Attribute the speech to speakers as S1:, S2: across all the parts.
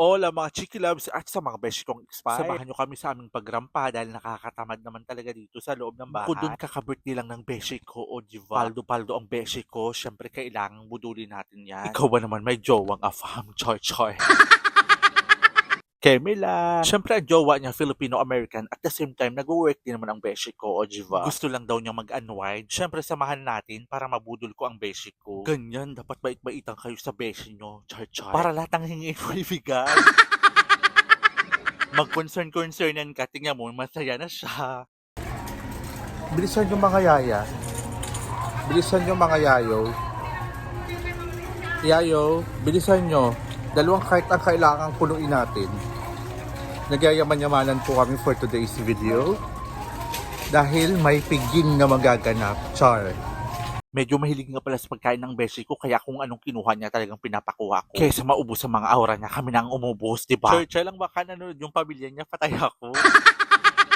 S1: Hola mga Chiki Loves at sa mga beshi kong expire. Samahan nyo kami sa aming pagrampa dahil nakakatamad naman talaga dito sa loob ng bahay. Bukod dun, kakabirthday lang ng beshi ko o diba? Paldo-paldo ang beshi ko, syempre kailangang budulin natin yan. Ikaw ba naman may jowang afam, choy-choy? Kemila. Siyempre, ang jowa niya, Filipino-American. At the same time, nag-work din naman ang beshi ko, o diba? Gusto lang daw niya mag-unwind. Siyempre, samahan natin para mabudol ko ang beshi ko. Ganyan, dapat bait-baitan kayo sa beshi nyo, char-char. Para lahat ng hingin mo ibigay. Mag-concern-concernan ka, tingnan mo, masaya na siya.
S2: Bilisan yung mga yaya. Bilisan yung mga yayo. Yayo, bilisan nyo. Dalawang cart ang kailangang punuin natin. Nagyayaman-yamanan po kami for today's video. Dahil may piging na magaganap. Char.
S1: Medyo mahilig nga pala sa pagkain ng beshi ko, kaya kung anong kinuha niya talagang pinapakuha ko. Kaysa maubos sa mga aura niya, kami nang umubos, diba? Church lang baka nanonood yung pamilya niya, patay ako.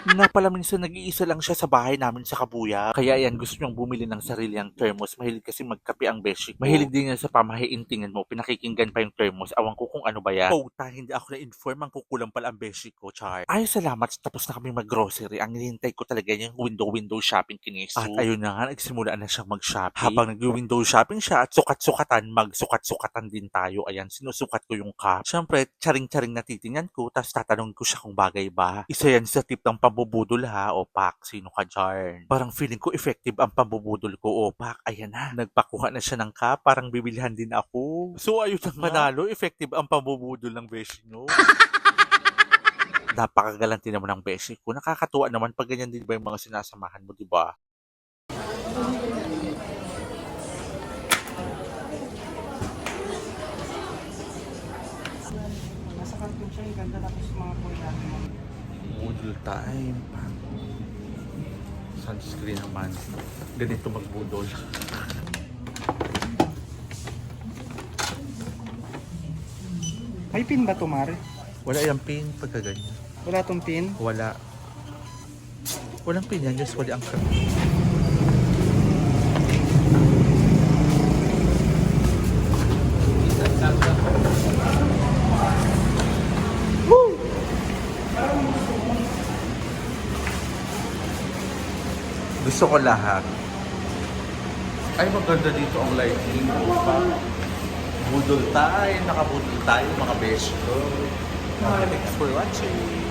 S1: Na pala minsan nag-iisa lang siya sa bahay namin sa Kabuya. Kaya yan, gusto niyang bumili ng sarili ang thermos. Mahilig kasi magkape ang beshi ko. Mahilig din niya sa pamahiintingan mo. Pinakikinggan pa yung thermos. Awan ko kung ano ba yan. Puta, hindi ako na-inform. Ang kukulang pala ang beshi ko, char. Ay, salamat. Tapos na kami mag-grocery. Ang hinihintay ko talaga yung window shopping kiniso. At ayun na nga, nagsimula na siyang mag-shopping. Habang nag-window shopping siya at sukat-sukatan, magsukat-sukatan din tayo. Ayan, sinusukat ko yung cup. Siyempre, charing-charing natitingnan ko. Tapos tatanong ko siya kung bagay ba. Isa yan sa tip ng pambubudol ha, Opak. Sino ka dyan? Parang feeling ko effective ang pambubudol ko, Opak. Ayan na, nagpakuha na siya ng cup. Parang bibilihan din ako. So ayun ang manalo, effective ang pambubudol ng beshi nyo. Napakagalanti naman ng beshi ko. Nakakatuwa naman pag ganyan din ba yung mga sinasamahan mo, di ba?
S3: Nasa cartoon siya, yung ganda tapos mga kulay natin.
S1: Budol time. Sunscreen naman. Ganito magbudol.
S3: May pin ba to, Mare?
S1: Wala yung pin pagka ganyan.
S3: Wala tong pin?
S1: Wala. Walang pin yan. Usually ang gusto ko lahat. Ay, maganda dito ang lighting. Budol tayo, nakabudol tayo mga besh ko. Thanks for watching.